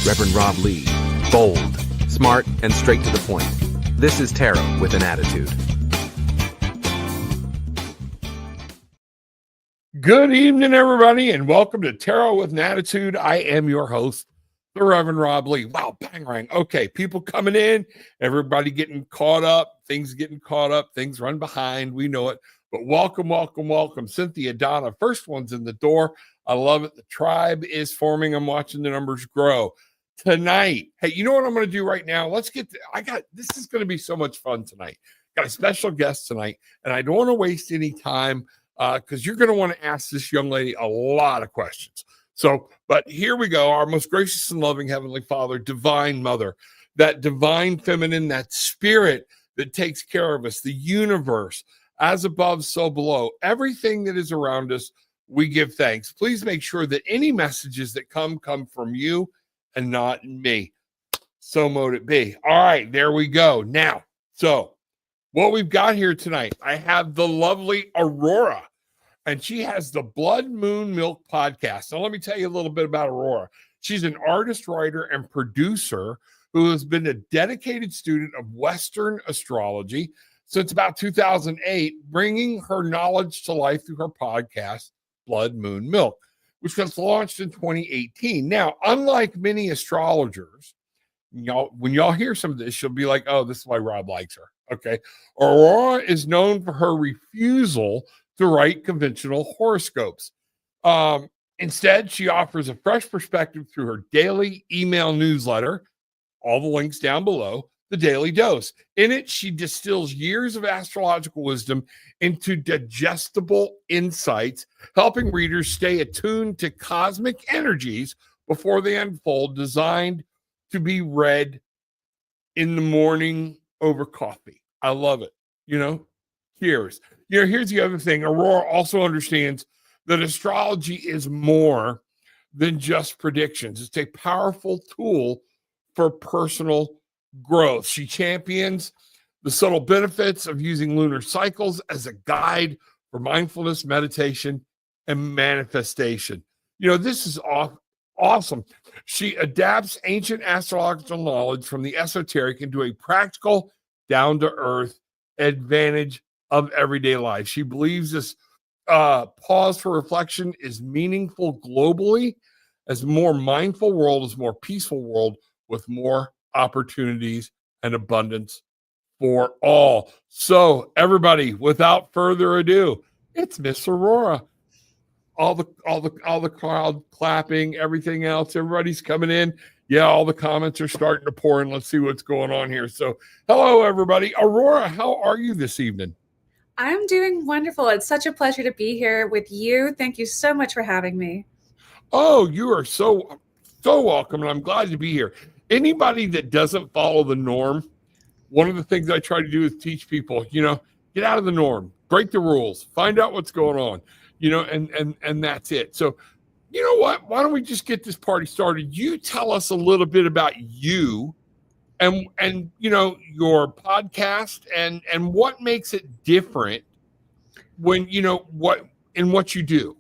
Reverend Rob Lee. Bold, smart, and straight to the point. This is Tarot with an Attitude. Good evening, everybody, and welcome to Tarot with an Attitude. I am your host, the Reverend Rob Lee. Wow, bang, rang. Okay, people coming in, everybody getting caught up, things run behind. We know it. But welcome, welcome, welcome. Cynthia, Donna, first one's in the door. I love it. The tribe is forming. I'm watching the numbers grow. Tonight, hey, you know what I'm going to do right now? This is going to be so much fun tonight. Got a special guest tonight, and I don't want to waste any time because you're going to want to ask this young lady a lot of questions. But here we go. Our most gracious and loving Heavenly Father, Divine Mother, that divine feminine, that spirit that takes care of us, the universe, as above, so below, everything that is around us, we give thanks. Please make sure that any messages that come from you and not me. So mote it be. All right, there we go. Now, so what we've got here tonight, I have the lovely Aurorah, and she has the Blood Moon Milk podcast. Now, let me tell you a little bit about Aurorah. She's an artist, writer, and producer who has been a dedicated student of Western astrology since about 2008, bringing her knowledge to life through her podcast, Blood Moon Milk, which was launched in 2018. Now, unlike many astrologers, when y'all hear some of this, you'll be like, oh, this is why Rob likes her. Okay. Aurorah is known for her refusal to write conventional horoscopes. Instead, she offers a fresh perspective through her daily email newsletter. All the links down below. The Daily Dose. In it, she distills years of astrological wisdom into digestible insights, helping readers stay attuned to cosmic energies before they unfold, designed to be read in the morning over coffee. I love it. Here's the other thing. Aurorah also understands that astrology is more than just predictions. It's a powerful tool for personal growth. She champions the subtle benefits of using lunar cycles as a guide for mindfulness, meditation, and manifestation. This is awesome. She adapts ancient astrological knowledge from the esoteric into a practical, down-to-earth advantage of everyday life. She believes this pause for reflection is meaningful globally, as a more mindful world is a more peaceful world with more opportunities and abundance for all. So, everybody, without further ado, it's Miss Aurorah. All the crowd clapping, everything else, everybody's coming in. Yeah, all the comments are starting to pour in. Let's see what's going on here. So, hello, everybody. Aurorah, how are you this evening? I'm doing wonderful. It's such a pleasure to be here with you. Thank you so much for having me. Oh, you are so welcome, and I'm glad to be here. Anybody that doesn't follow the norm, one of the things I try to do is teach people, get out of the norm, break the rules, find out what's going on, and that's it. So, you know what? Why don't we just get this party started? You tell us a little bit about you and your podcast and what makes it different when, what you do.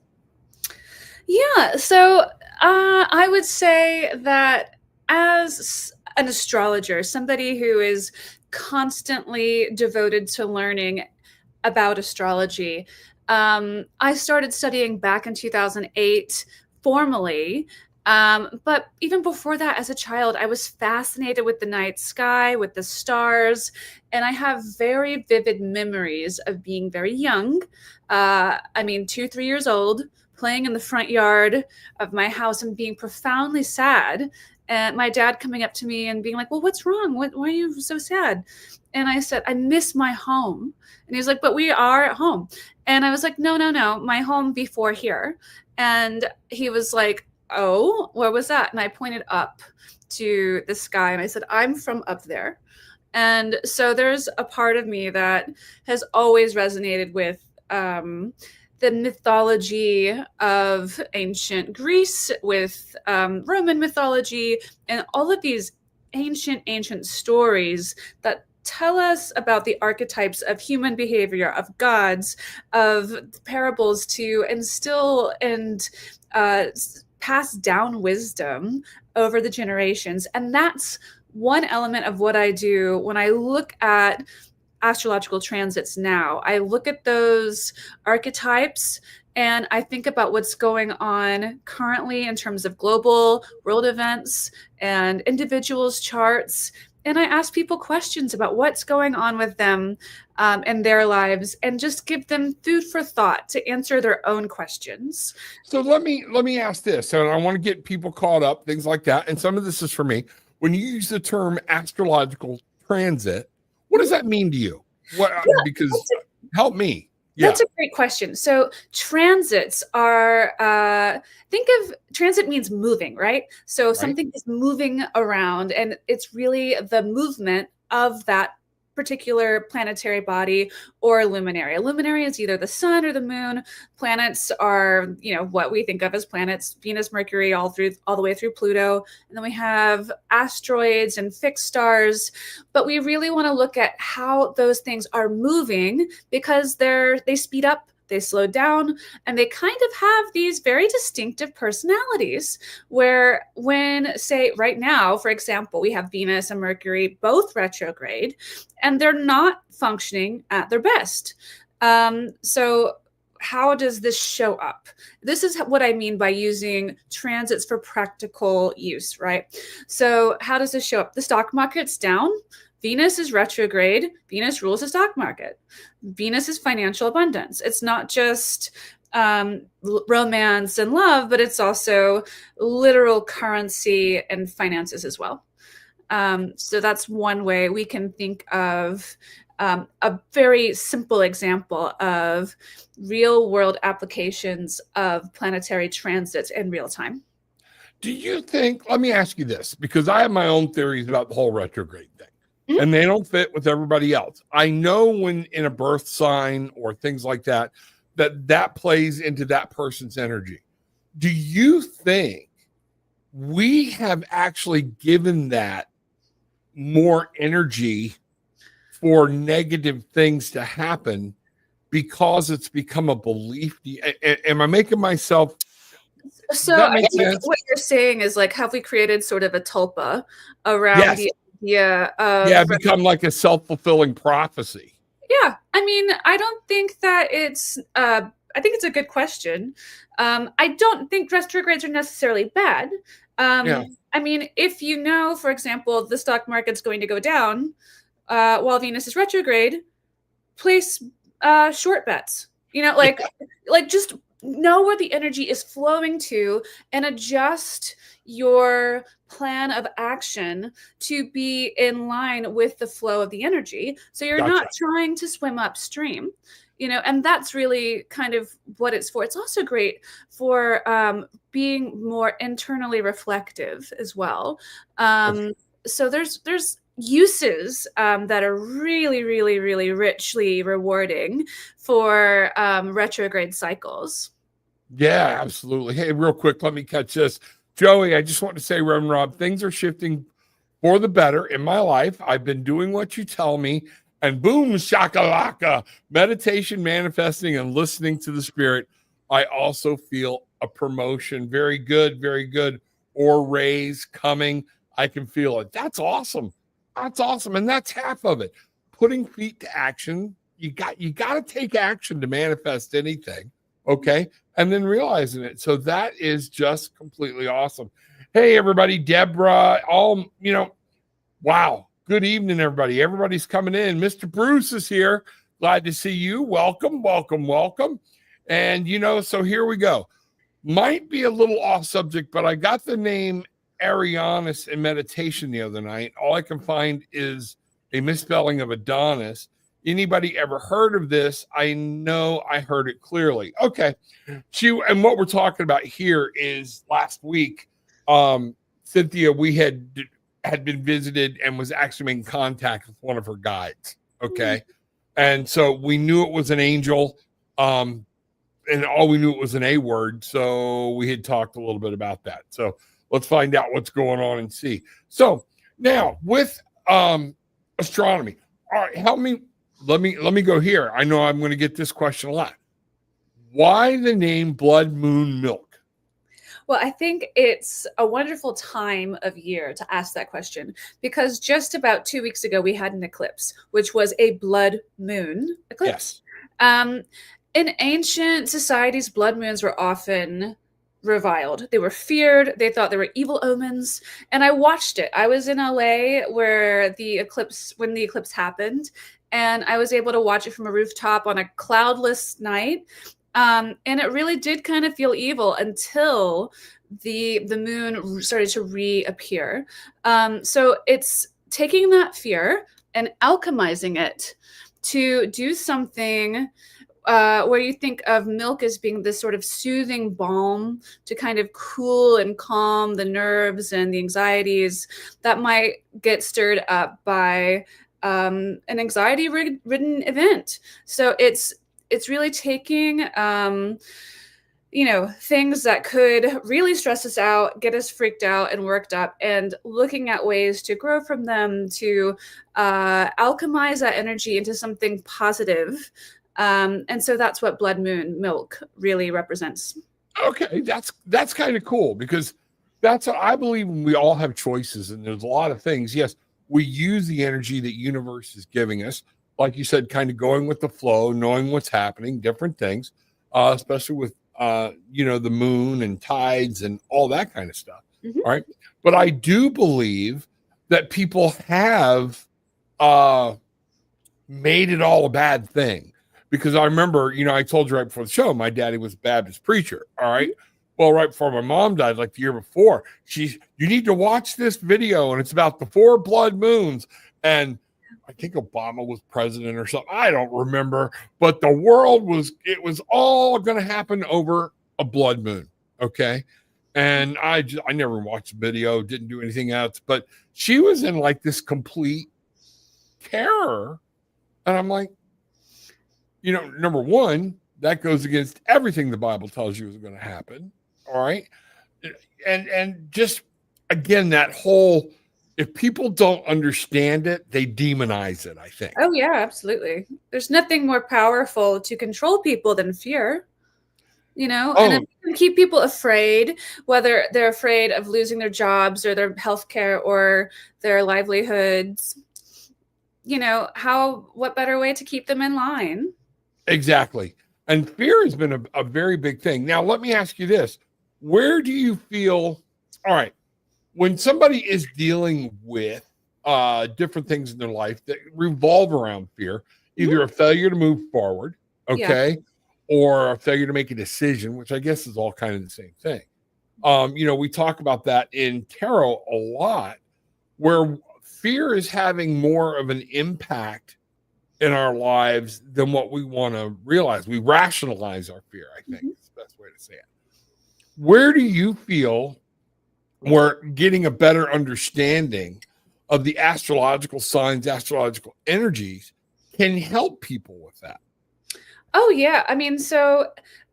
Yeah. So I would say that as an astrologer, somebody who is constantly devoted to learning about astrology, I started studying back in 2008 formally. But even before that, as a child, I was fascinated with the night sky, with the stars, and I have very vivid memories of being very young. 2-3 years old, playing in the front yard of my house and being profoundly sad. And my dad coming up to me and being like, well, what's wrong? Why are you so sad? And I said, I miss my home. And he was like, but we are at home. And I was like, no, my home before here. And he was like, oh, where was that? And I pointed up to the sky and I said, I'm from up there. And so there's a part of me that has always resonated with the mythology of ancient Greece, with Roman mythology, and all of these ancient stories that tell us about the archetypes of human behavior, of gods, of parables to instill and passed down wisdom over the generations. And that's one element of what I do when I look at astrological transits now. I look at those archetypes and I think about what's going on currently in terms of global world events and individuals' charts. And I ask people questions about what's going on with them in their lives, and just give them food for thought to answer their own questions. So let me ask this, and I want to get people caught up, things like that. And some of this is for me. When you use the term astrological transit, what does that mean to you? What? Because help me. Yeah. That's a great question. So transits are, think of transit means moving, right? So something is moving around, and it's really the movement of that particular planetary body or luminary. A luminary is either the sun or the moon. Planets are, what we think of as planets, Venus, Mercury, all the way through Pluto. And then we have asteroids and fixed stars. But we really want to look at how those things are moving, because they speed up, they slow down, and they kind of have these very distinctive personalities where when, say, right now, for example, we have Venus and Mercury both retrograde, and they're not functioning at their best. So how does this show up? This is what I mean by using transits for practical use, right? So how does this show up? The stock market's down. Venus is retrograde. Venus rules the stock market. Venus is financial abundance. It's not just romance and love, but it's also literal currency and finances as well. So that's one way we can think of a very simple example of real world applications of planetary transits in real time. Do you think, let me ask you this, because I have my own theories about the whole retrograde thing. And they don't fit with everybody else. I know when in a birth sign or things like that, that plays into that person's energy. Do you think we have actually given that more energy for negative things to happen because it's become a belief? Am I making myself? So I think what you're saying is, like, have we created sort of a tulpa around the become like a self-fulfilling prophecy? Yeah, I mean, I don't think that it's I think it's a good question. I don't think retrogrades are necessarily bad. I mean, if for example, the stock market's going to go down while Venus is retrograde, place short bets. Like just know where the energy is flowing to and adjust your plan of action to be in line with the flow of the energy. So you're not trying to swim upstream, and that's really kind of what it's for. It's also great for being more internally reflective as well. So there's uses that are really, really, really richly rewarding for retrograde cycles. Yeah, absolutely. Hey, real quick, let me catch this. Joey, I just want to say, Reverend Rob, things are shifting for the better in my life. I've been doing what you tell me, and boom, shakalaka, meditation, manifesting, and listening to the spirit. I also feel a promotion. Very good, very good. Or raise coming. I can feel it. That's awesome. That's awesome. And that's half of it. Putting feet to action. You got to take action to manifest anything. Okay. And then realizing it. So that is just completely awesome. Hey, everybody, Deborah, wow. Good evening, everybody. Everybody's coming in. Mr. Bruce is here. Glad to see you. Welcome, welcome, welcome. And, so here we go. Might be a little off subject, but I got the name Arianis in meditation the other night. All I can find is a misspelling of Adonis. Anybody ever heard of this? I know I heard it clearly. Okay. And what we're talking about here is last week, Cynthia, we had been visited and was actually making contact with one of her guides. Okay. And so we knew it was an angel. And all we knew it was an A word. So we had talked a little bit about that. So let's find out what's going on and see. So now with astronomy. All right, help me. Let me go here. I know I'm going to get this question a lot. Why the name Blood Moon Milk? Well, I think it's a wonderful time of year to ask that question because just about 2 weeks ago, we had an eclipse, which was a blood moon eclipse. Yes. Um, in ancient societies, blood moons were often reviled. They were feared. They thought they were evil omens. And I watched it. I was in LA when the eclipse happened, and I was able to watch it from a rooftop on a cloudless night. And it really did kind of feel evil until the moon started to reappear. So it's taking that fear and alchemizing it to do something where you think of milk as being this sort of soothing balm to kind of cool and calm the nerves and the anxieties that might get stirred up by an anxiety-ridden event. So it's really taking things that could really stress us out, get us freaked out and worked up, and looking at ways to grow from them, to alchemize that energy into something positive. And so that's what blood moon milk really represents. Okay, that's kind of cool, because that's what I believe. We all have choices, and there's a lot of things. Yes, we use the energy that universe is giving us, like you said, kind of going with the flow, knowing what's happening, different things, especially with the moon and tides and all that kind of stuff. Mhm. All right, but I do believe that people have made it all a bad thing, because I remember, I told you right before the show, my daddy was a Baptist preacher. All right. Well, right before my mom died, like the year before, you need to watch this video, and it's about the 4 blood moons. And I think Obama was president or something. I don't remember, but it was all going to happen over a blood moon. Okay. And I never watched the video, didn't do anything else, but she was in like this complete terror. And I'm like, number one, that goes against everything the Bible tells you is going to happen. All right. And just, again, that whole, if people don't understand it, they demonize it, I think. Oh, yeah, absolutely. There's nothing more powerful to control people than fear, and if you can keep people afraid, whether they're afraid of losing their jobs or their healthcare or their livelihoods, what better way to keep them in line? Exactly. And fear has been a very big thing. Now, let me ask you this. Where do you feel, all right, when somebody is dealing with different things in their life that revolve around fear, either a failure to move forward, okay, or a failure to make a decision, which I guess is all kind of the same thing. We talk about that in tarot a lot, where fear is having more of an impact in our lives than what we want to realize. We rationalize our fear, I think is the best way to say it. Where do you feel we're getting a better understanding of the astrological signs, astrological energies can help people with that? Oh, yeah. I mean, so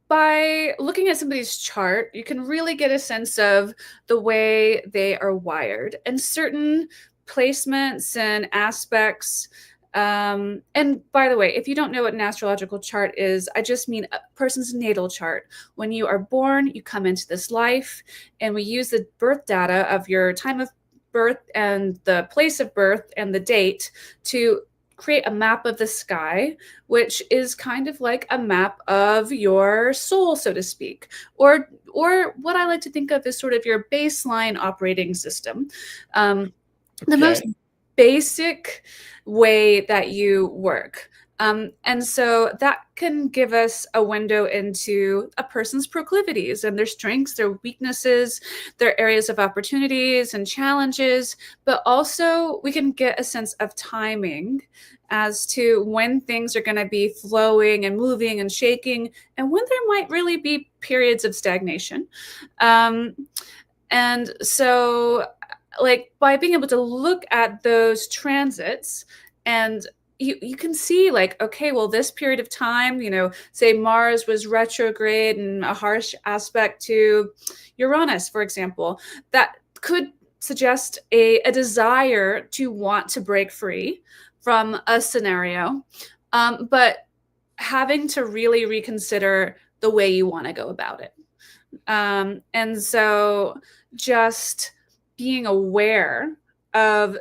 by looking at somebody's chart, you can really get a sense of the way they are wired and certain placements and aspects. And by the way, if you don't know what an astrological chart is, I just mean a person's natal chart. When you are born, you come into this life, and we use the birth data of your time of birth and the place of birth and the date to create a map of the sky, which is kind of like a map of your soul, so to speak, or what I like to think of as sort of your baseline operating system. The most basic way that you work. And so that can give us a window into a person's proclivities and their strengths, their weaknesses, their areas of opportunities and challenges, but also we can get a sense of timing as to when things are going to be flowing and moving and shaking, and when there might really be periods of stagnation. And so, like, by being able to look at those transits, and you can see, like, okay, well, this period of time, say Mars was retrograde and a harsh aspect to Uranus, for example, that could suggest a desire to want to break free from a scenario, but having to really reconsider the way you want to go about it. And so just being aware of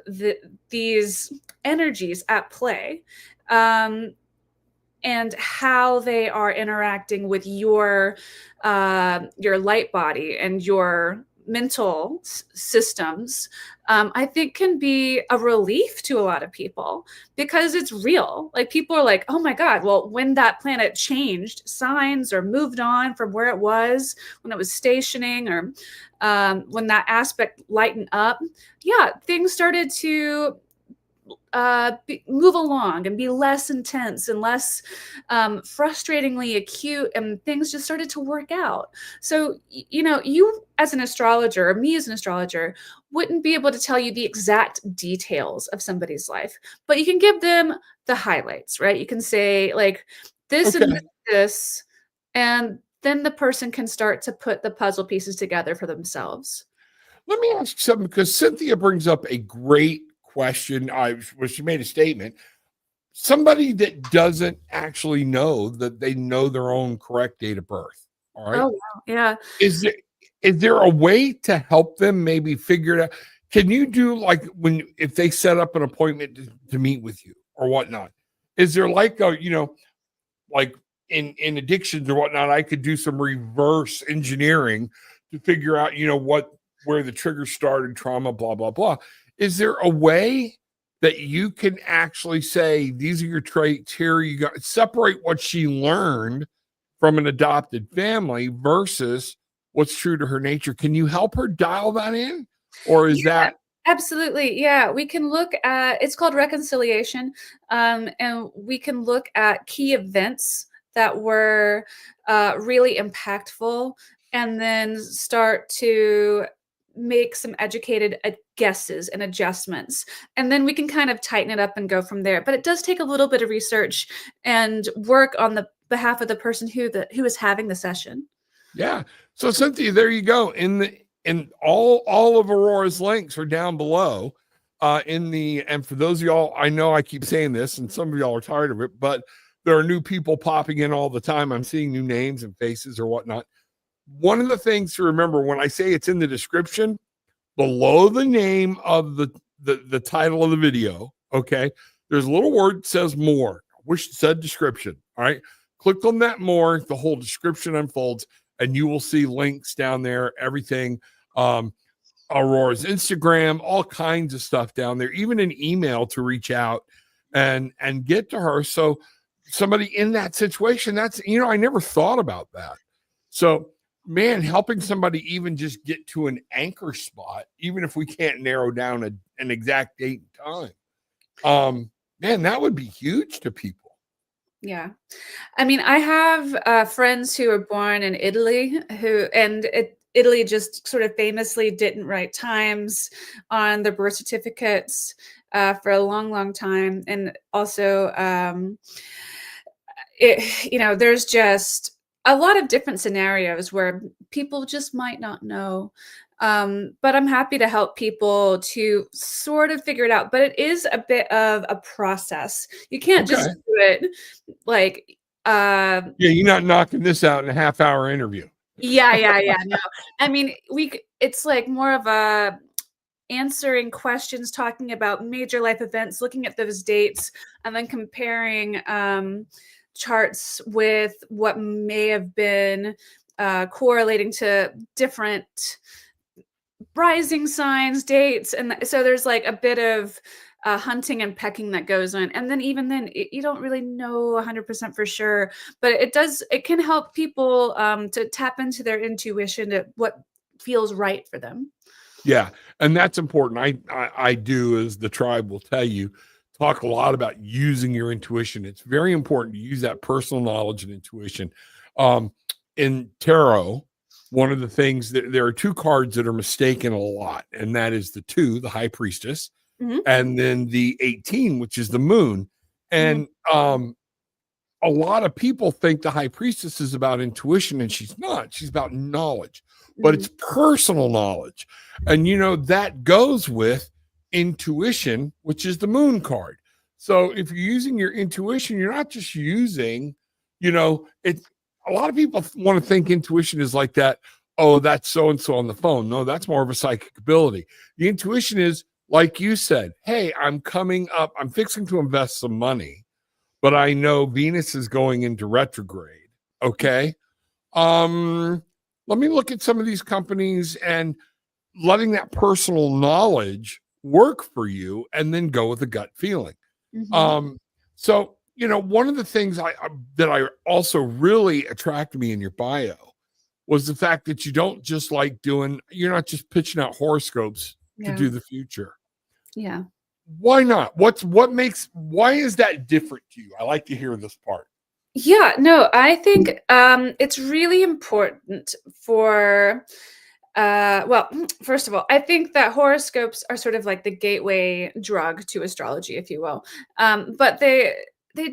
these energies at play, and how they are interacting with your light body and your mental systems, I think can be a relief to a lot of people, because it's real. Like, people are like, oh my God, well, when that planet changed signs or moved on from where it was, when it was stationing, or when that aspect lightened up, yeah, things started to move along and be less intense and less frustratingly acute, and things just started to work out. So, you as an astrologer, or me as an astrologer, wouldn't be able to tell you the exact details of somebody's life, but you can give them the highlights, right? You can say, like, this and Okay. this, and then the person can start to put the puzzle pieces together for themselves. Let me ask you something, because Cynthia brings up a great question. She made a statement. Somebody that doesn't actually know that they know their own correct date of birth. All right. Oh, wow. Yeah. Is there a way to help them maybe figure it out? Can you do, like, if they set up an appointment to meet with you or whatnot? Is there like like in addictions or whatnot, I could do some reverse engineering to figure out, where the trigger started, trauma, blah, blah, blah. Is there a way that you can actually say, these are your traits here? You got separate what she learned from an adopted family versus what's true to her nature. Can you help her dial that in? Or is Yeah, that absolutely. Yeah, we can look at, it's called reconciliation, and we can look at key events that were really impactful, and then start to make some educated guesses and adjustments, and then we can kind of tighten it up and go from there. But it does take a little bit of research and work on the behalf of the person who is having the session. Yeah. So Cynthia, there you go. In all of Aurora's links are down below. And for those of y'all, I know I keep saying this, and some of y'all are tired of it, but there are new people popping in all the time. I'm seeing new names and faces or whatnot. One of the things to remember when I say it's in the description, below the name of the title of the video, okay, there's a little word that says more. I wish it said description. All right. Click on that more, the whole description unfolds, and you will see links down there, everything. Aurora's Instagram, all kinds of stuff down there, even an email to reach out and get to her. So somebody in that situation, that's, I never thought about that. So, man, helping somebody even just get to an anchor spot, even if we can't narrow down an exact date and time, man, that would be huge to people. Yeah. I mean, I have friends who were born in Italy Italy just sort of famously didn't write times on their birth certificates for a long, long time. And also, there's just a lot of different scenarios where people just might not know. But I'm happy to help people to sort of figure it out. But it is a bit of a process. You can't just do it like yeah, you're not knocking this out in a half-hour interview. Yeah. No. I mean, it's like more of a answering questions, talking about major life events, looking at those dates, and then comparing charts with what may have been correlating to different rising signs, dates. And so there's like a bit of hunting and pecking that goes on. And then even then, you don't really know 100% for sure, but it can help people to tap into their intuition, to what feels right for them. Yeah. And that's important. I do, as the tribe will tell you, talk a lot about using your intuition. It's very important to use that personal knowledge and intuition. In tarot, one of the things that there are two cards that are mistaken a lot, and that is the 2, the High Priestess, and then the 18, which is the Moon. And a lot of people think the High Priestess is about intuition, and she's not. She's about knowledge, but it's personal knowledge. And, that goes with intuition, which is the Moon card. So if you're using your intuition, you're not just using, a lot of people want to think intuition is like that. oh, that's so and so on the phone. No, that's more of a psychic ability. The intuition is, like you said, hey, I'm coming up, I'm fixing to invest some money, but I know Venus is going into retrograde. Okay. Let me look at some of these companies and letting that personal knowledge work for you and then go with a gut feeling. So, one of the things that I also really attracted me in your bio was the fact that you don't just like you're not just pitching out horoscopes to do the future. Yeah. Why not? Why is that different to you? I like to hear this part. Yeah, no, I think it's really important for well, first of all, I think that horoscopes are sort of like the gateway drug to astrology, if you will. But they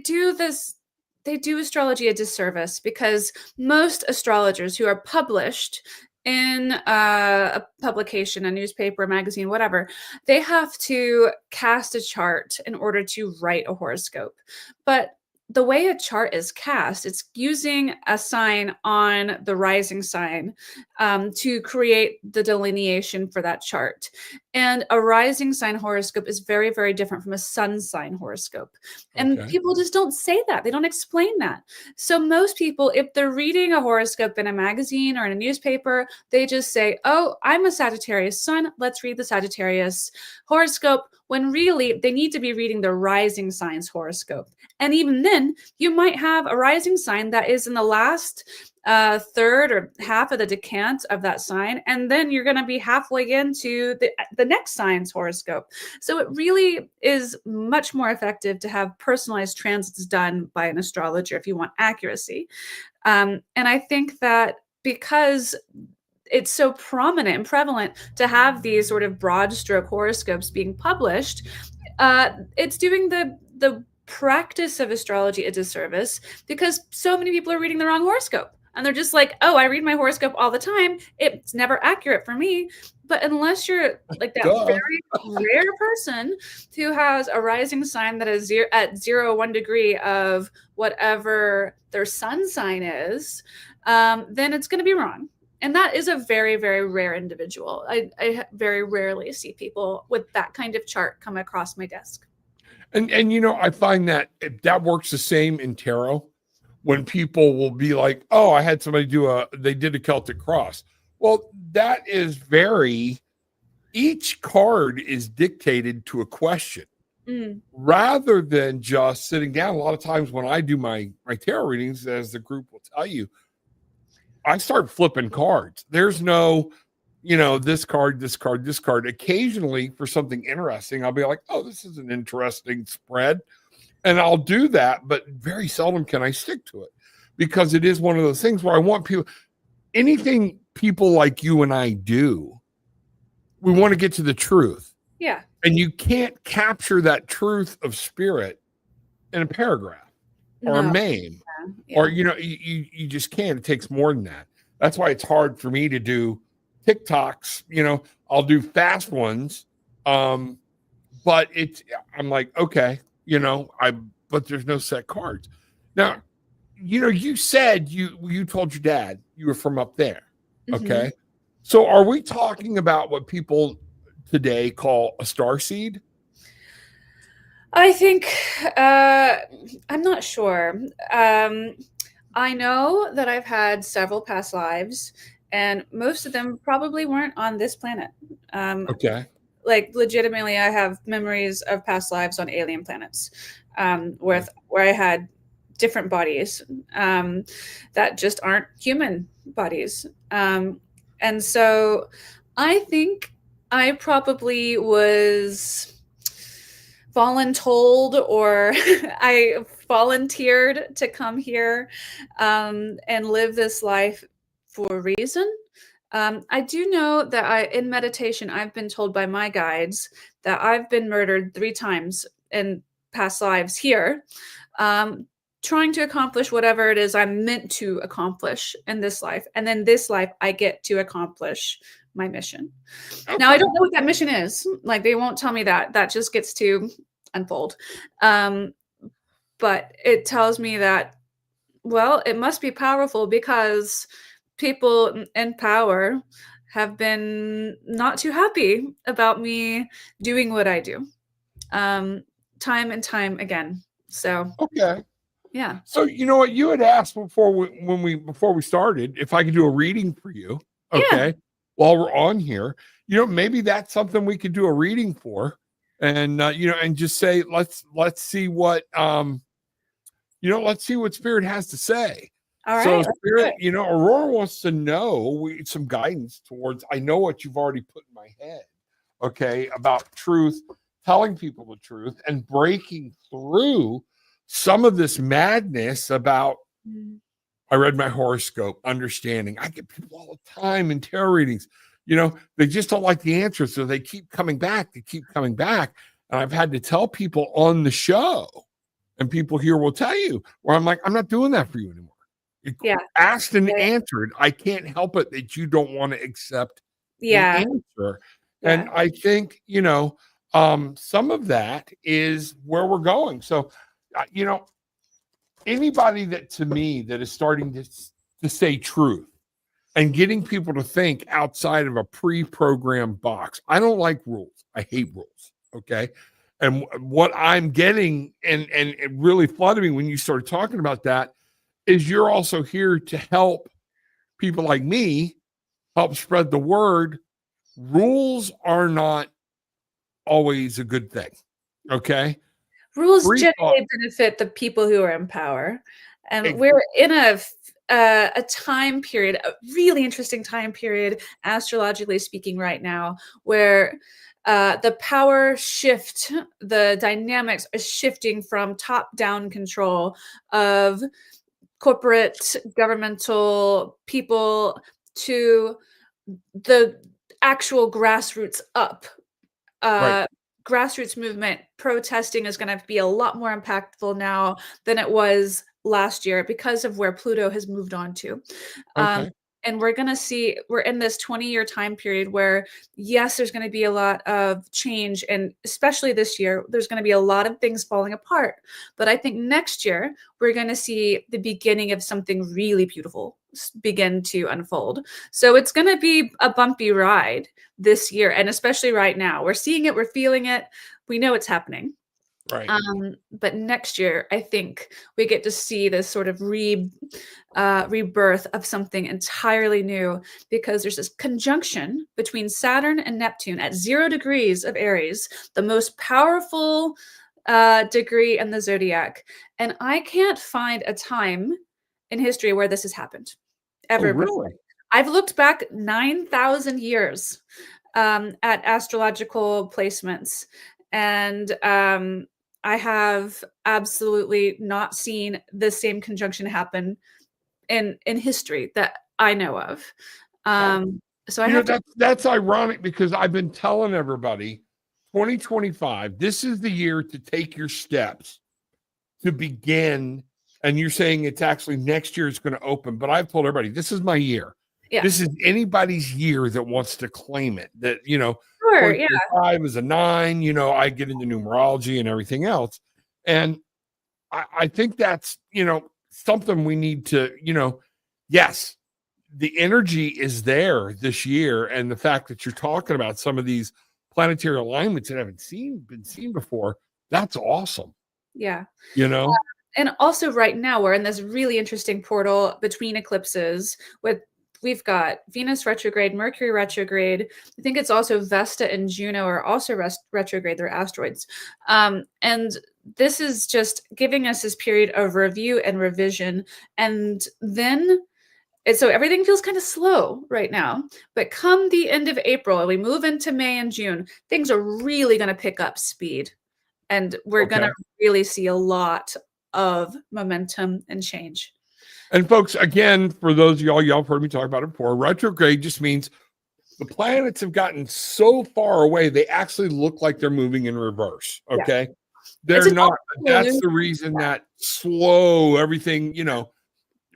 do astrology a disservice because most astrologers who are published in a publication, a newspaper, a magazine, whatever, they have to cast a chart in order to write a horoscope. But the way a chart is cast, it's using a sign on the rising sign to create the delineation for that chart. And a rising sign horoscope is very, very different from a sun sign horoscope. And people just don't say that. They don't explain that. So most people, if they're reading a horoscope in a magazine or in a newspaper, they just say, oh, I'm a Sagittarius sun. Let's read the Sagittarius horoscope, when really they need to be reading the rising signs horoscope. And even then, you might have a rising sign that is in the last third or half of the decant of that sign, and then you're going to be halfway into the next sign's horoscope. So it really is much more effective to have personalized transits done by an astrologer if you want accuracy. And I think that because it's so prominent and prevalent to have these sort of broad stroke horoscopes being published, it's doing the practice of astrology a disservice because so many people are reading the wrong horoscope. And they're just like, oh, I read my horoscope all the time. It's never accurate for me. But unless you're like that very rare person who has a rising sign that is at 1 degree of whatever their sun sign is, then it's going to be wrong. And that is a very, very rare individual. I very rarely see people with that kind of chart come across my desk. And I find that that works the same in tarot. When people will be like, oh, I had somebody they did a Celtic cross. Well, that is each card is dictated to a question rather than just sitting down. A lot of times when I do my tarot readings, as the group will tell you, I start flipping cards. There's no, this card, this card, this card. Occasionally for something interesting, I'll be like, oh, this is an interesting spread. And I'll do that, but very seldom can I stick to it because it is one of those things where I want anything people like you and I do, we want to get to the truth. Yeah. And you can't capture that truth of spirit in a paragraph or a meme or, you just can't. It takes more than that. That's why it's hard for me to do TikToks. I'll do fast ones. But I'm like, okay. But there's no set cards. Now, you said you told your dad you were from up there. Okay. So are we talking about what people today call a star seed? I think, I'm not sure. I know that I've had several past lives and most of them probably weren't on this planet. Okay. Like legitimately, I have memories of past lives on alien planets, where I had different bodies that just aren't human bodies. And so I think I probably was voluntold or I volunteered to come here and live this life for a reason. I do know that in meditation, I've been told by my guides that I've been murdered 3 times in past lives here, trying to accomplish whatever it is I'm meant to accomplish in this life. And then this life, I get to accomplish my mission. Okay. Now, I don't know what that mission is. Like, they won't tell me that. That just gets to unfold. But it tells me that, well, it must be powerful because people in power have been not too happy about me doing what I do, time and time again. So Okay. yeah. So you know what you had asked before we started if I could do a reading for you. Yeah. Okay. While we're on here, maybe that's something we could do a reading for, and and just say let's see what let's see what Spirit has to say. All So right. Let's do Spirit, it. Aurora wants to know some guidance towards. I know what you've already put in my head. Okay, about truth, telling people the truth, and breaking through some of this madness about I read my horoscope, understanding. I get people all the time in tarot readings, they just don't like the answer. So they keep coming back. They keep coming back. And I've had to tell people on the show, and people here will tell you, where I'm like, I'm not doing that for you anymore. Yeah. Asked and Yeah. answered. I can't help it that you don't want to accept Yeah. the answer. Yeah. And I think, some of that is where we're going. So, anybody that to me that is starting to say truth and getting people to think outside of a pre-programmed box. I don't like rules. I hate rules. Okay. And what I'm getting and it really flooded me when you started talking about that is you're also here to help people like me help spread the word. Rules are not always a good thing. Okay. Rules Free thought. generally benefit the people who are in power. And we're in a time period, a really interesting time period, astrologically speaking, right now, where the power shift, the dynamics are shifting from top-down control of corporate, governmental people to the actual grassroots up. Right. Grassroots movement protesting is going to be a lot more impactful now than it was last year because of where Pluto has moved on to. Okay. And we're going to see, we're in this 20-year time period where, yes, there's going to be a lot of change. And especially this year, there's going to be a lot of things falling apart. But I think next year, we're going to see the beginning of something really beautiful begin to unfold. So it's going to be a bumpy ride this year. And especially right now, we're seeing it, we're feeling it. We know it's happening. Right. But next year, I think we get to see this sort of rebirth of something entirely new, because there's this conjunction between Saturn and Neptune at 0 degrees of Aries, the most powerful degree in the zodiac. And I can't find a time in history where this has happened ever. Oh, really? I've looked back 9,000 years at astrological placements, and I have absolutely not seen the same conjunction happen in history that I know of. So I have to. That's ironic, because I've been telling everybody 2025, this is the year to take your steps to begin. And you're saying it's actually next year it's going to open. But I've told everybody, this is my year. Yeah. This is anybody's year that wants to claim it. That, Sure, yeah. 5 is a 9, I get into numerology and everything else. And I think that's, something we need to, yes, the energy is there this year. And the fact that you're talking about some of these planetary alignments that haven't been seen before, that's awesome. Yeah. And also right now we're in this really interesting portal between eclipses we've got Venus retrograde, Mercury retrograde. I think it's also Vesta and Juno are also retrograde. They're asteroids. And this is just giving us this period of review and revision. And then, so everything feels kind of slow right now. But come the end of April, and we move into May and June, things are really going to pick up speed. And we're going to really see a lot of momentum and change. And folks, again, for those of y'all have heard me talk about it before, retrograde just means the planets have gotten so far away, they actually look like they're moving in reverse. Okay. Yeah. They're not. That's the reason that slow, everything,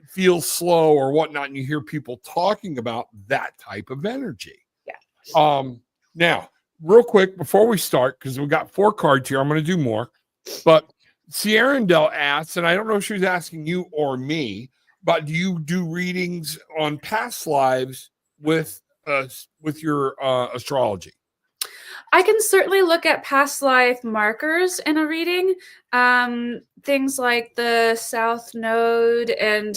feels slow or whatnot. And you hear people talking about that type of energy. Yeah. Now, real quick, before we start, because we've got 4 cards here, I'm going to do more. But Sierra Dell asks, and I don't know if she was asking you or me, but do you do readings on past lives with your astrology? I can certainly look at past life markers in a reading, things like the South Node, and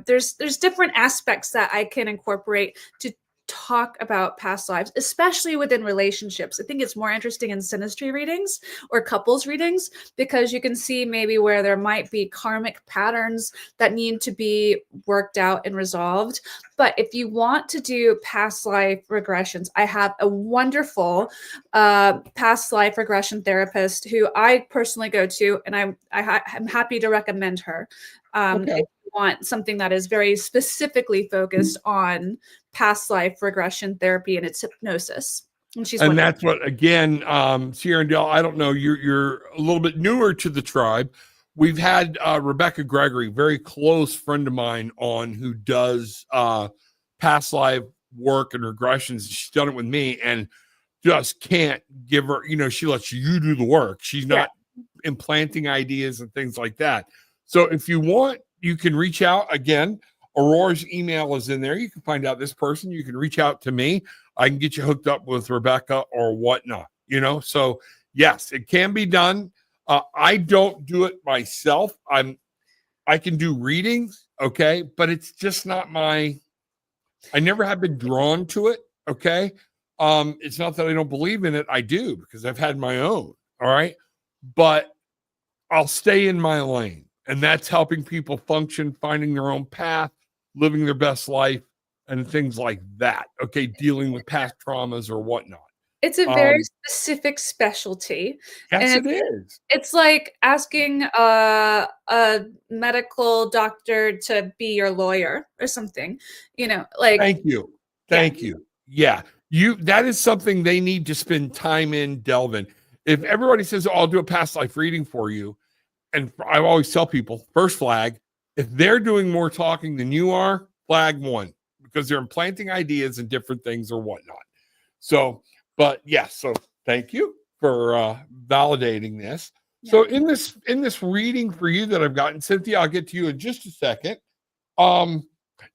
there's different aspects that I can incorporate to talk about past lives, especially within relationships. I think it's more interesting in synastry readings or couples readings because you can see maybe where there might be karmic patterns that need to be worked out and resolved. But if you want to do past life regressions, I have a wonderful past life regression therapist who I personally go to, and I'm happy to recommend her. Okay. If you want something that is very specifically focused on past life regression therapy and its hypnosis. And she's And wonderful. that's what, again, Sierra and Dale, I don't know, you're a little bit newer to the tribe. We've had Rebecca Gregory, very close friend of mine, on who does past life work and regressions. She's done it with me and just can't give her, she lets you do the work. She's not implanting ideas and things like that. So if you want, you can reach out. Again, Aurorah's email is in there. You can find out this person. You can reach out to me. I can get you hooked up with Rebecca or whatnot, So yes, it can be done. I don't do it myself. I can do readings, okay, but it's just not I never have been drawn to it, okay. It's not that I don't believe in it. I do, because I've had my own, all right, but I'll stay in my lane, and that's helping people function, finding their own path, living their best life, and things like that. Okay, dealing with past traumas or whatnot. It's a very specific specialty. Yes, And it is. it's like asking a medical doctor to be your lawyer or something, like. Thank you. Thank you. Yeah. That is something they need to spend time in, delve in. If everybody says, oh, I'll do a past life reading for you, and I always tell people, first flag, if they're doing more talking than you are, flag one, because they're implanting ideas and different things or whatnot. So, but yes, so thank you for validating this. Yeah. So in this reading for you that I've gotten, Cynthia, I'll get to you in just a second.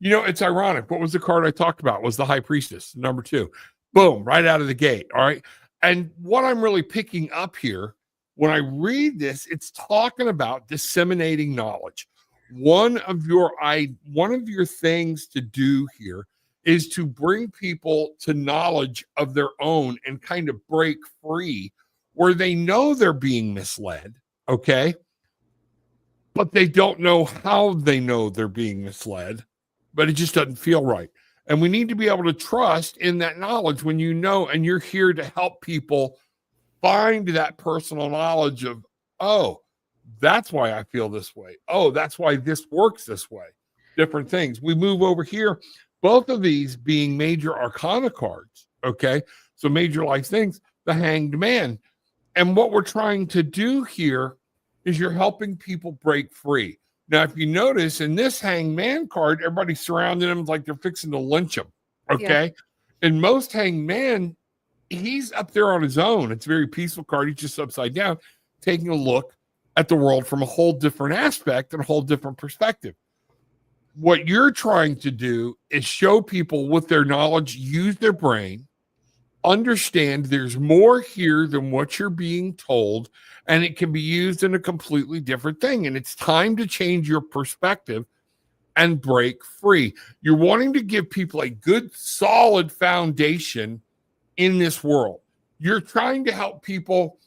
It's ironic. What was the card I talked about? Was the High Priestess, number 2. Boom, right out of the gate. All right. And what I'm really picking up here, when I read this, it's talking about disseminating knowledge. One of your things to do here is to bring people to knowledge of their own and kind of break free where they know they're being misled, okay? But they don't know how they know they're being misled, but it just doesn't feel right. And we need to be able to trust in that knowledge when you know, and you're here to help people find that personal knowledge of, oh, that's why I feel this way. Oh, that's why this works this way. Different things. We move over here, both of these being major arcana cards, okay? So major life things, the Hanged Man. And what we're trying to do here is you're helping people break free. Now, if you notice in this Hanged Man card, everybody's surrounding him like they're fixing to lynch him, okay? Yeah. In most Hanged Man, he's up there on his own. It's a very peaceful card. He's just upside down, taking a look at the world from a whole different aspect and a whole different perspective. What you're trying to do is show people with their knowledge, use their brain, understand there's more here than what you're being told, and it can be used in a completely different thing. And it's time to change your perspective and break free. You're wanting to give people a good, solid foundation in this world. You're trying to help people,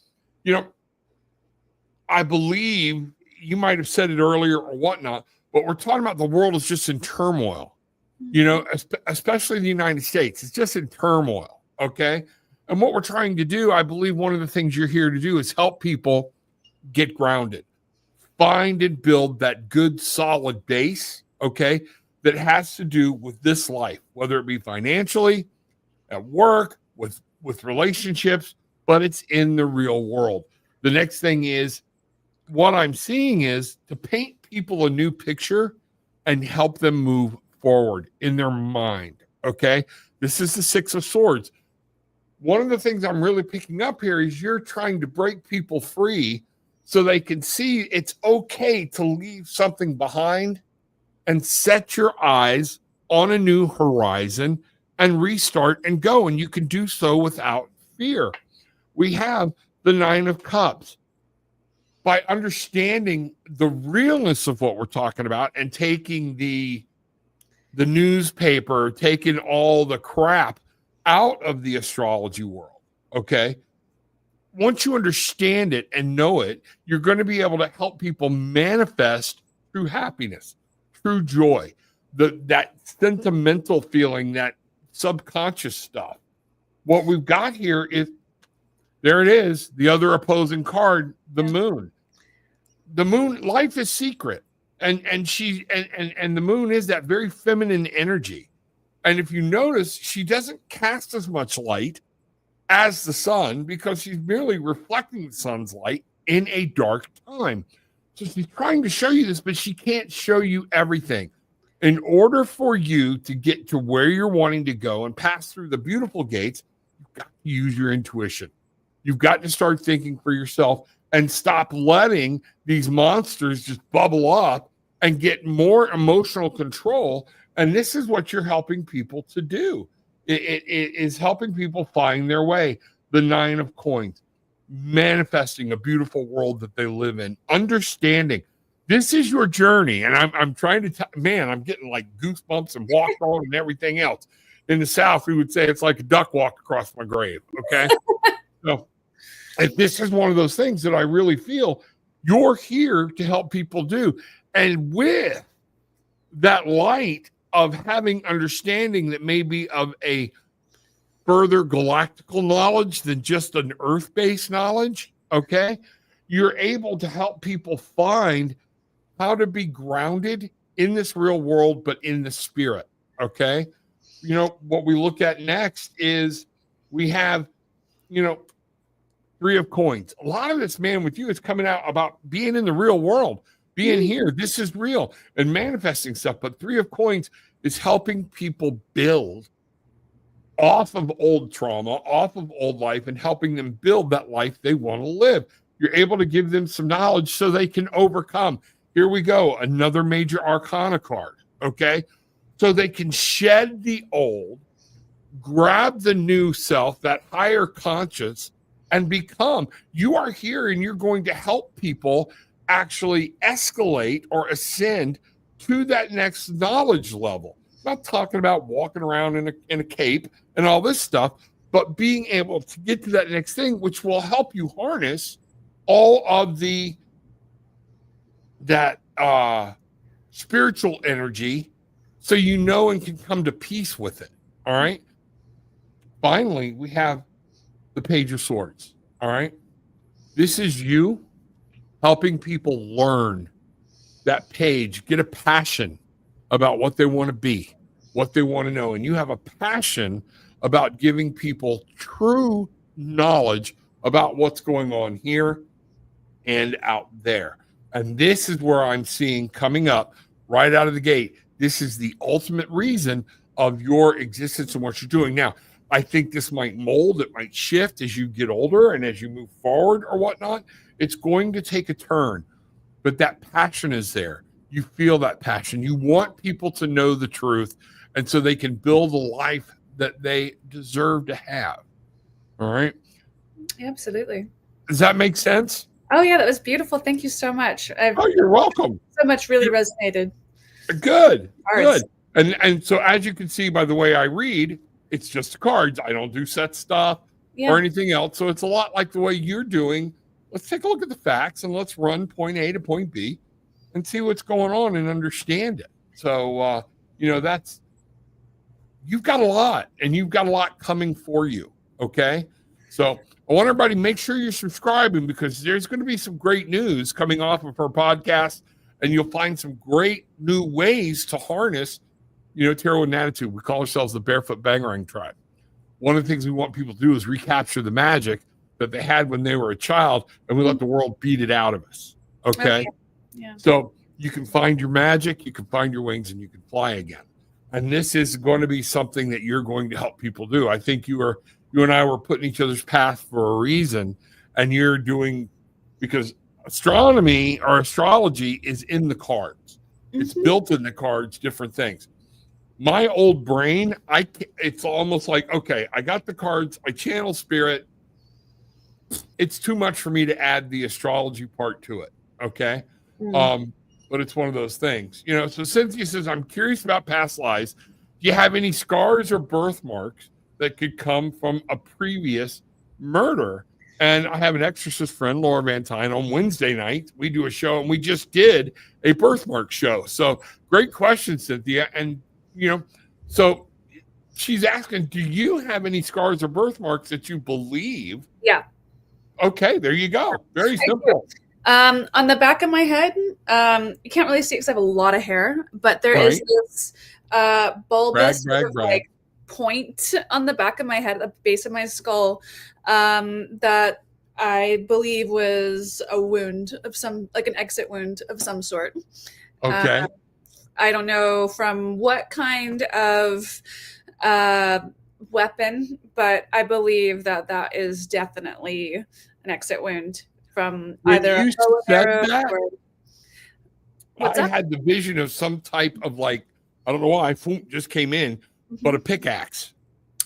I believe you might have said it earlier or whatnot, but we're talking about the world is just in turmoil, especially the United States. It's just in turmoil, okay? And what we're trying to do, I believe one of the things you're here to do is help people get grounded, find and build that good, solid base, okay, that has to do with this life, whether it be financially, at work, with relationships, but it's in the real world. The next thing is, what I'm seeing is to paint people a new picture and help them move forward in their mind, okay? This is the 6 of Swords. One of the things I'm really picking up here is you're trying to break people free so they can see it's okay to leave something behind and set your eyes on a new horizon and restart and go. And you can do so without fear. We have the Nine of Cups. By understanding the realness of what we're talking about and taking the newspaper, taking all the crap out of the astrology world, okay? Once you understand it and know it, you're going to be able to help people manifest true happiness, true joy, that sentimental feeling, that subconscious stuff. What we've got here is, there it is, the other opposing card, the moon. The moon, life is secret. And the moon is that very feminine energy. And if you notice, she doesn't cast as much light as the sun because she's merely reflecting the sun's light in a dark time. So she's trying to show you this, but she can't show you everything. In order for you to get to where you're wanting to go and pass through the beautiful gates, you've got to use your intuition. You've got to start thinking for yourself and stop letting these monsters just bubble up and get more emotional control. And this is what you're helping people to do. It is helping people find their way. The Nine of Coins, manifesting a beautiful world that they live in, understanding this is your journey. And I'm trying to, man, I'm getting like goosebumps and walk on and everything else. In the South, we would say it's like a duck walk across my grave. Okay. So and this is one of those things that I really feel you're here to help people do. And with that light of having understanding that may be of a further galactical knowledge than just an earth-based knowledge, okay, you're able to help people find how to be grounded in this real world, but in the spirit, okay? You know, what we look at next is we have, you know, Three of Coins. A lot of this, man, with you is coming out about being in the real world, being here. This is real and manifesting stuff. But Three of Coins is helping people build off of old trauma, off of old life, and helping them build that life they want to live. You're able to give them some knowledge so they can overcome. Here we go. Another major arcana card. Okay. So they can shed the old, grab the new self, that higher conscious, and become. You are here and you're going to help people actually escalate or ascend to that next knowledge level. I'm not talking about walking around in a cape and all this stuff, but being able to get to that next thing, which will help you harness all of that spiritual energy so you know and can come to peace with it. All right. Finally, we have the Page of Swords. All right. This is you helping people learn that page, get a passion about what they want to be, what they want to know. And you have a passion about giving people true knowledge about what's going on here and out there. And this is where I'm seeing coming up right out of the gate. This is the ultimate reason of your existence and what you're doing. Now, I think this might mold, it might shift as you get older and as you move forward or whatnot. It's going to take a turn, but that passion is there. You feel that passion. You want people to know the truth, and so they can build a life that they deserve to have. All right? Absolutely. Does that make sense? Oh, yeah, that was beautiful. Thank you so much. Oh, you're welcome. So much really resonated. Good. Good. And so as you can see by the way I read, it's just cards. I don't do set stuff or anything else. So it's a lot like the way you're doing. Let's take a look at the facts and let's run point A to point B and see what's going on and understand it. So, you've got a lot and you've got a lot coming for you. Okay. So I want everybody to make sure you're subscribing because there's going to be some great news coming off of her podcast and you'll find some great new ways to harness tarot and attitude. We call ourselves the Barefoot Bangarang Tribe. One of the things we want people to do is recapture the magic that they had when they were a child, and we let the world beat it out of us. Okay? Yeah. So you can find your magic, you can find your wings, and you can fly again. And this is going to be something that you're going to help people do. I think you and I were put in each other's path for a reason, and you're doing, because astronomy or astrology is in the cards. It's built in the cards, different things. My old brain, it's almost like, okay, I got the cards, I channel spirit. It's too much for me to add the astrology part to it. Okay. But it's one of those things, So Cynthia says, I'm curious about past lives. Do you have any scars or birthmarks that could come from a previous murder? And I have an exorcist friend, Laura Van Tyne, on Wednesday night. We do a show, and we just did a birthmark show. So great question, Cynthia. And, so she's asking, do you have any scars or birthmarks that you believe? Yeah. Okay, there you go. Very simple. On the back of my head, you can't really see because I have a lot of hair, but there is this bulbous like point on the back of my head, at the base of my skull, that I believe was a wound of like an exit wound of some sort. Okay. I don't know from what kind of weapon, but I believe that is definitely an exit wound from either you said that, What's I that? had the vision of some type of, like, I don't know why, just came in, but a pickaxe.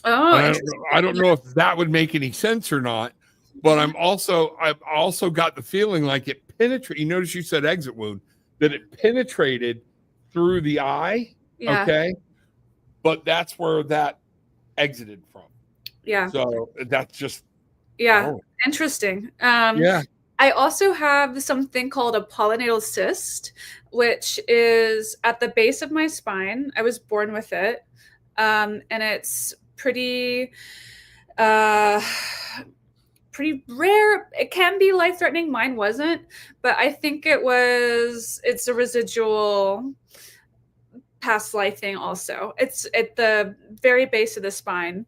Oh, I don't know if that would make any sense or not, but I've also got the feeling like it penetrated. You notice you said exit wound, that it penetrated through the eye. Yeah. Okay. But that's where that exited from. Yeah. So that's just, interesting. Yeah. I also have something called a polynatal cyst, which is at the base of my spine. I was born with it. And it's pretty rare. It can be life-threatening. Mine wasn't, but I think it's a residual past life thing also. It's at the very base of the spine.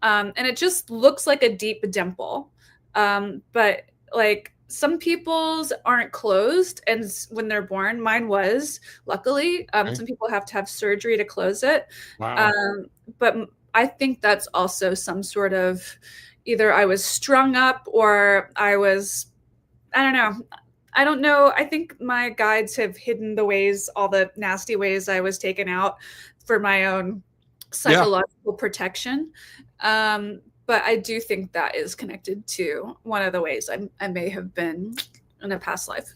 And it just looks like a deep dimple. But like some people's aren't closed, and when they're born, mine was, luckily. Some people have to have surgery to close it. Wow. But I think that's also some sort of, either I was strung up or I don't know. I don't know. I think my guides have hidden all the nasty ways I was taken out for my own psychological protection. But I do think that is connected to one of the ways I may have been in a past life.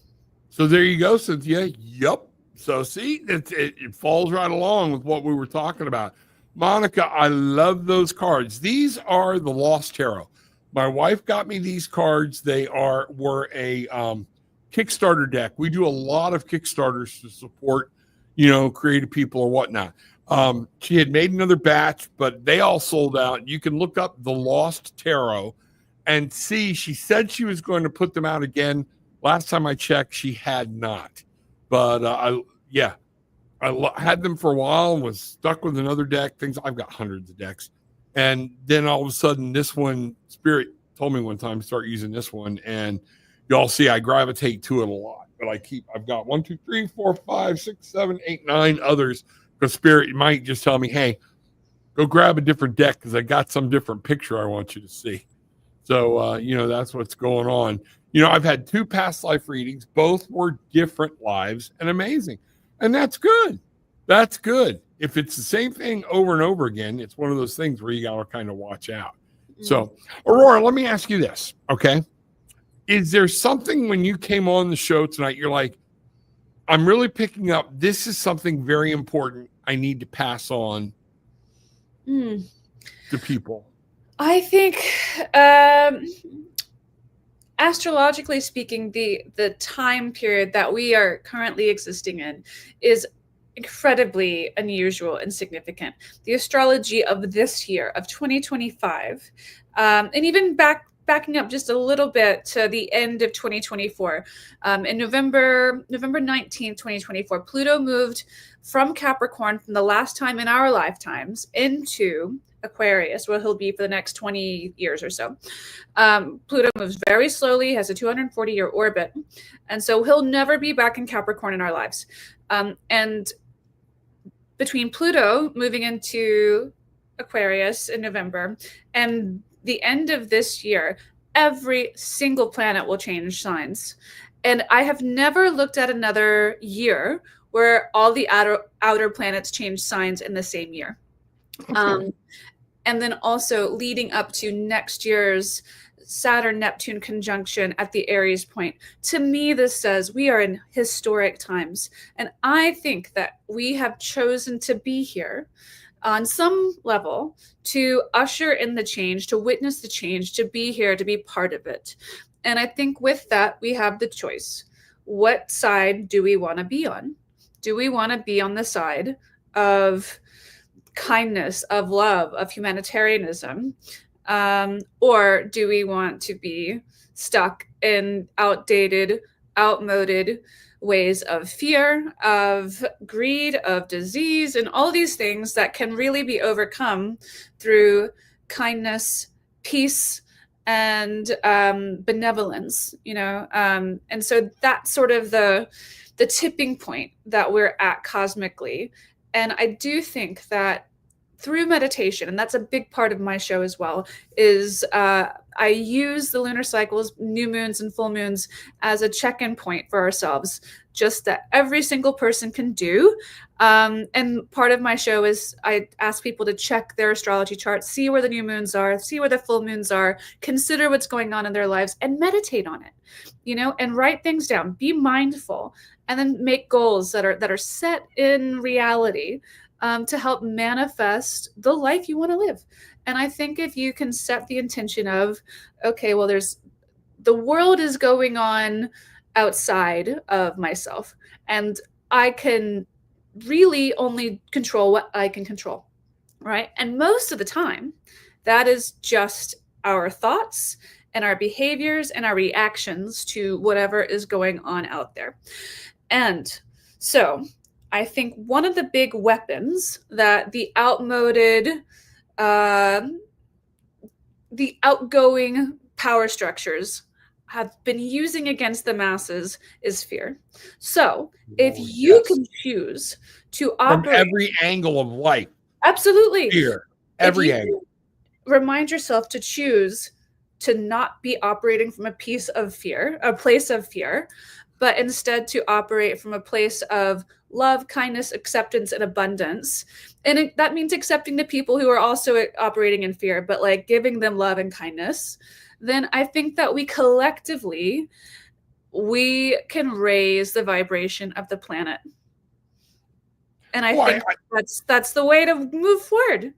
So there you go, Cynthia. Yep. So see, it falls right along with what we were talking about. Monica, I love those cards. These are the Lost Tarot. My wife got me these cards. They were a Kickstarter deck. We do a lot of Kickstarters to support, creative people or whatnot. She had made another batch, but they all sold out. You can look up the Lost Tarot and see. She said she was going to put them out again. Last time I checked, she had not. But I had them for a while and was stuck with another deck. I've got hundreds of decks. And then all of a sudden, this one, Spirit told me one time to start using this one. And y'all see, I gravitate to it a lot. But I've got 1, 2, 3, 4, 5, 6, 7, 8, 9 others. Because Spirit might just tell me, hey, go grab a different deck because I got some different picture I want you to see. So, that's what's going on. I've had 2 past life readings. Both were different lives and amazing. And that's good. That's good. If it's the same thing over and over again, it's one of those things where you got to kind of watch out. Mm-hmm. So, Aurorah, let me ask you this, okay? Is there something when you came on the show tonight, you're like, I'm really picking up, this is something very important I need to pass on to people? I think, astrologically speaking, the time period that we are currently existing in is incredibly unusual and significant. The astrology of this year, of 2025, and even backing up just a little bit to the end of 2024, in November 19th, 2024, Pluto moved from Capricorn from the last time in our lifetimes into Aquarius, where he'll be for the next 20 years or so. Pluto moves very slowly, has a 240-year orbit, and so he'll never be back in Capricorn in our lives. And between Pluto moving into Aquarius in November and the end of this year, every single planet will change signs. And I have never looked at another year where all the outer planets change signs in the same year. Okay. And then also leading up to next year's Saturn-Neptune conjunction at the Aries point. To me, this says we are in historic times. And I think that we have chosen to be here on some level to usher in the change, to witness the change, to be here, to be part of it. And I think with that, we have the choice. What side do we want to be on? Do we want to be on the side of kindness, of love, of humanitarianism? Or do we want to be stuck in outdated, outmoded ways of fear, of greed, of disease, and all these things that can really be overcome through kindness, peace, and benevolence, and so that's sort of the tipping point that we're at cosmically. And I do think that through meditation, and that's a big part of my show as well, is I use the lunar cycles, new moons and full moons, as a check-in point for ourselves, just that every single person can do. And part of my show is I ask people to check their astrology charts, see where the new moons are, see where the full moons are, consider what's going on in their lives, and meditate on it, and write things down, be mindful, and then make goals that are set in reality, to help manifest the life you want to live. And I think if you can set the intention of, okay, well, the world is going on outside of myself, and I can really only control what I can control, right? And most of the time, that is just our thoughts and our behaviors and our reactions to whatever is going on out there. And so I think one of the big weapons that the outmoded, the outgoing power structures have been using against the masses is fear. So if you can choose to operate from every angle of life, absolutely, fear, every angle. Remind yourself to choose to not be operating from a place of fear, but instead to operate from a place of love, kindness, acceptance, and abundance. And that means accepting the people who are also operating in fear, but like giving them love and kindness. Then I think that we collectively, we can raise the vibration of the planet. And I think that's the way to move forward.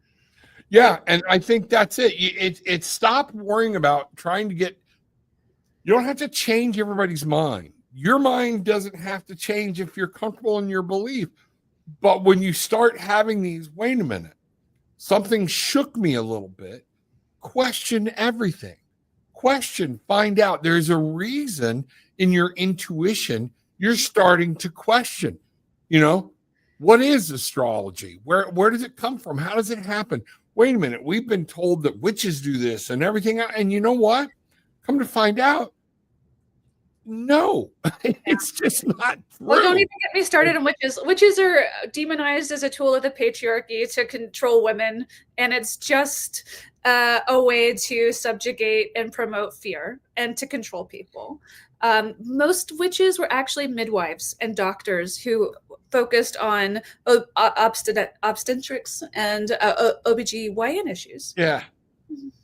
Yeah, and I think that's it. It's stop worrying about trying to get, you don't have to change everybody's mind. Your mind doesn't have to change if you're comfortable in your belief. But when you start having these, wait a minute, something shook me a little bit, question everything. Question, find out. There's a reason in your intuition you're starting to question, what is astrology? Where does it come from? How does it happen? Wait a minute, we've been told that witches do this and everything. And you know what? Come to find out, no, it's just not true. Well, don't even get me started on witches. Witches are demonized as a tool of the patriarchy to control women, and it's just a way to subjugate and promote fear and to control people. Most witches were actually midwives and doctors who focused on obstetrics and OBGYN issues. Yeah.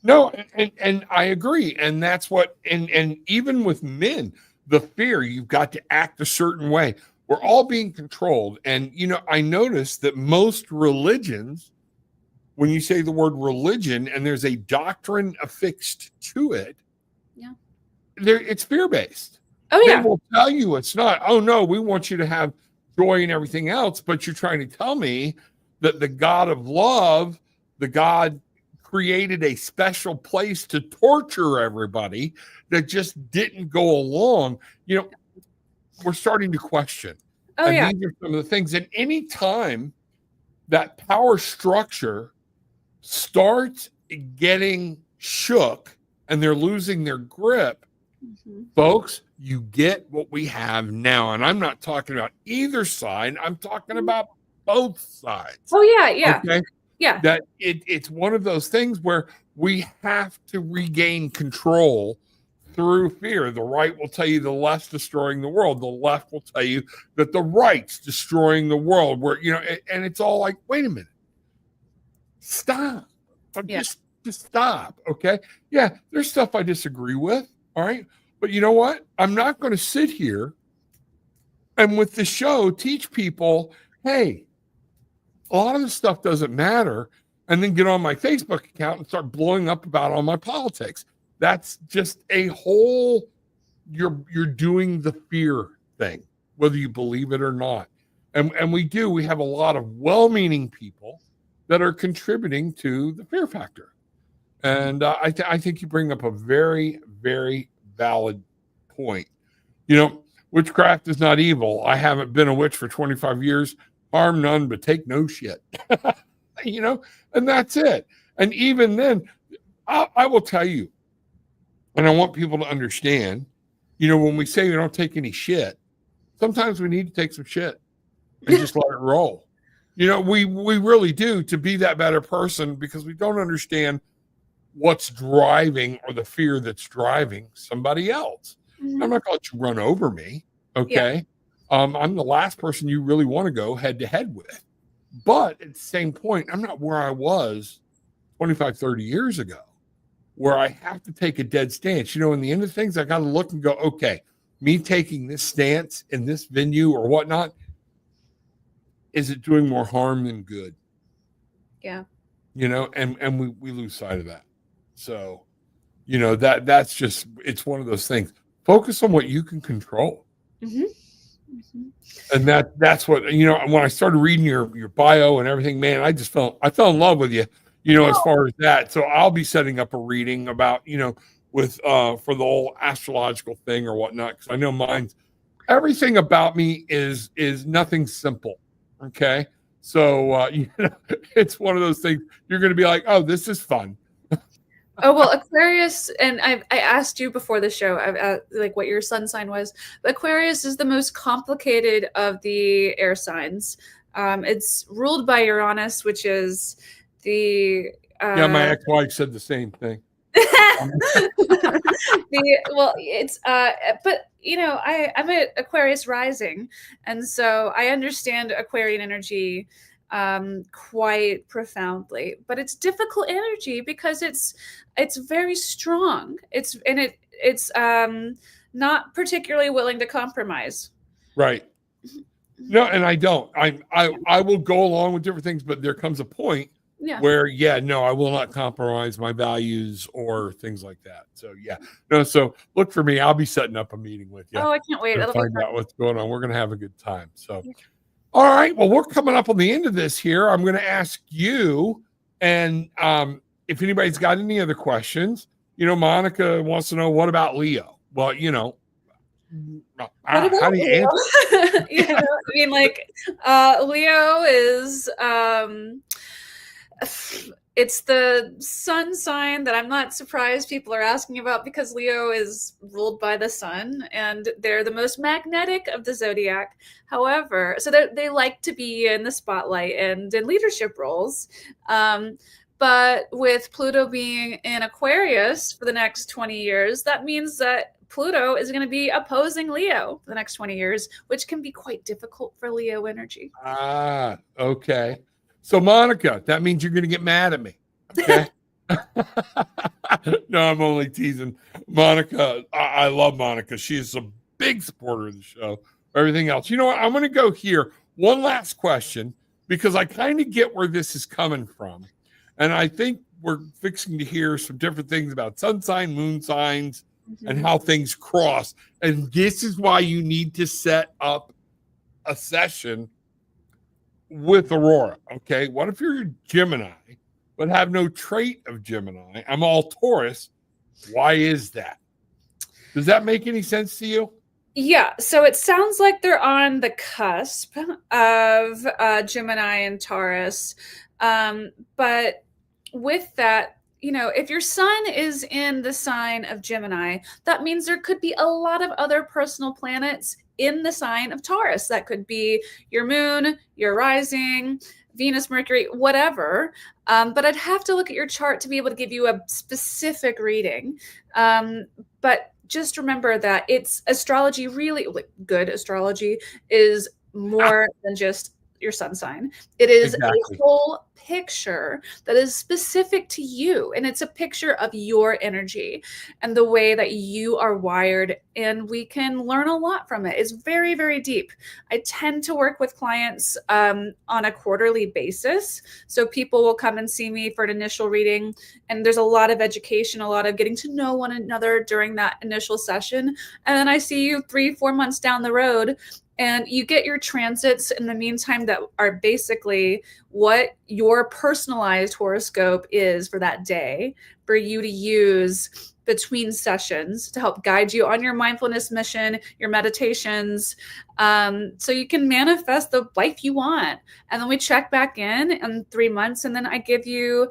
No, and I agree. And that's what, and even with men, the fear, you've got to act a certain way. We're all being controlled. And, I noticed that most religions, when you say the word religion and there's a doctrine affixed to it, yeah, it's fear-based. Oh, yeah. They will tell you it's not, oh, no, we want you to have joy and everything else. But you're trying to tell me that the God of love, the God created a special place to torture everybody that just didn't go along. We're starting to question. Oh, and yeah. These are some of the things. And any time that power structure starts getting shook and they're losing their grip, folks, you get what we have now. And I'm not talking about either side. I'm talking about both sides. Oh, yeah, yeah. Okay? Yeah. That it's one of those things where we have to regain control through fear. The right will tell you the left's destroying the world. The left will tell you that the right's destroying the world. Where, and it's all like, wait a minute, stop. Yeah. Just stop. Okay. Yeah, there's stuff I disagree with. All right. But you know what? I'm not going to sit here and with the show teach people, hey, a lot of this stuff doesn't matter, and then get on my Facebook account and start blowing up about all my politics. That's just a whole, you're doing the fear thing, whether you believe it or not. And we have a lot of well-meaning people that are contributing to the fear factor. And I think you bring up a very, very valid point. Witchcraft is not evil. I haven't been a witch for 25 years. Harm none, but take no shit. And that's it. And even then, I will tell you, and I want people to understand, when we say we don't take any shit, sometimes we need to take some shit and just let it roll. We really do, to be that better person, because we don't understand what's driving, or the fear that's driving somebody else. Mm-hmm. I'm not going to let you run over me. Okay. Yeah. I'm the last person you really want to go head to head with. But at the same point, I'm not where I was 25, 30 years ago, where I have to take a dead stance. In the end of things, I got to look and go, okay, me taking this stance in this venue or whatnot, is it doing more harm than good? Yeah. And we lose sight of that. So, that's just, it's one of those things. Focus on what you can control. Mm-hmm. Mm-hmm. And that's what, when I started reading your bio and everything, man, I fell in love with you, as far as that. So I'll be setting up a reading about, with, for the whole astrological thing or whatnot. Cause I know everything about me is nothing simple. Okay. So, it's one of those things you're going to be like, oh, this is fun. Oh, well, Aquarius, and I asked you before the show, like what your sun sign was. Aquarius is the most complicated of the air signs. It's ruled by Uranus, which is the... yeah, my ex-wife said the same thing. But I'm an Aquarius rising, and so I understand Aquarian energy quite profoundly, but it's difficult energy because it's very strong. It's not particularly willing to compromise. Right. No, and I don't. I will go along with different things, but there comes a point where, I will not compromise my values or things like that. So so look for me. I'll be setting up a meeting with you. Oh, I can't wait. To find out what's going on. We're going to have a good time. So. All right. Well, we're coming up on the end of this here. I'm going to ask you, and if anybody's got any other questions, Monica wants to know, what about Leo? Well, how do you answer? Leo is it's the sun sign that I'm not surprised people are asking about, because Leo is ruled by the sun and they're the most magnetic of the zodiac. However, so they like to be in the spotlight and in leadership roles. But with Pluto being in Aquarius for the next 20 years, that means that Pluto is going to be opposing Leo for the next 20 years, which can be quite difficult for Leo energy. Ah, okay. So, Monica, that means you're going to get mad at me. Okay. No, I'm only teasing. Monica, I love Monica. She is a big supporter of the show. Everything else. You know what? I'm going to go here. One last question, because I kind of get where this is coming from. And I think we're fixing to hear some different things about sun sign, moon signs, and how things cross. And this is why you need to set up a session with Aurorah. Okay. What if you're a Gemini, but have no trait of Gemini? I'm all Taurus. Why is that? Does that make any sense to you? Yeah. So it sounds like they're on the cusp of Gemini and Taurus. But with that, if your sun is in the sign of Gemini, that means there could be a lot of other personal planets in the sign of Taurus. That could be your moon, your rising, Venus, Mercury, whatever. But I'd have to look at your chart to be able to give you a specific reading. But just remember that it's astrology, really like, good astrology is more than just your sun sign. It is a Exactly. whole picture that is specific to you, and it's a picture of your energy and the way that you are wired, and we can learn a lot from it. It's very, very deep. I tend to work with clients on a quarterly basis, so people will come and see me for an initial reading, and there's a lot of education, a lot of getting to know one another during that initial session, and then I see you 3-4 months down the road, and you get your transits in the meantime that are basically what your personalized horoscope is for that day for you to use between sessions to help guide you on your mindfulness mission, your meditations, so you can manifest the life you want. And then we check back in 3 months, and then I give you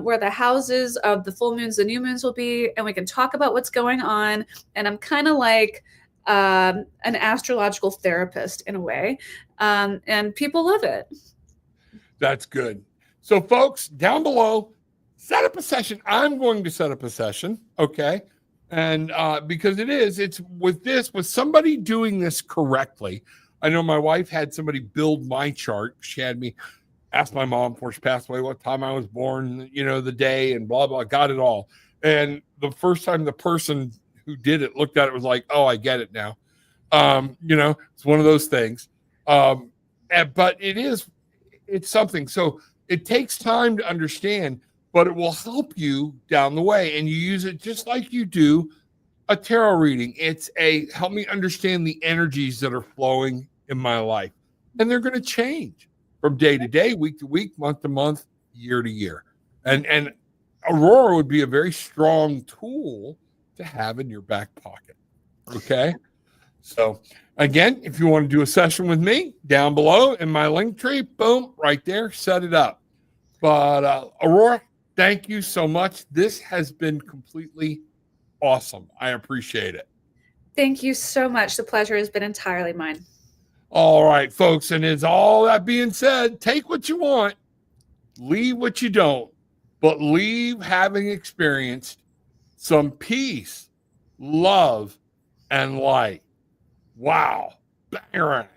where the houses of the full moons, the new moons will be, and we can talk about what's going on. And I'm kind of like an astrological therapist in a way, and people love it. That's good. So, folks, down below, set up a session. I'm going to set up a session, okay? And because it's with somebody doing this correctly. I know my wife had somebody build my chart. She had me ask my mom before she passed away what time I was born, the day, and blah, blah, got it all. And the first time the person who did it looked at it was like, oh, I get it now. It's one of those things. But it's something. So it takes time to understand, but it will help you down the way. And you use it just like you do a tarot reading. It's help me understand the energies that are flowing in my life. And they're going to change from day to day, week to week, month to month, year to year. And Aurorah would be a very strong tool to have in your back pocket. Okay. So again, if you want to do a session with me, down below in my link tree, boom, right there, set it up. But Aurorah, thank you so much. This has been completely awesome. I appreciate it. Thank you so much. The pleasure has been entirely mine. All right, folks. And as all that being said, take what you want, leave what you don't, but leave having experienced some peace, love, and light. Wow. Bang.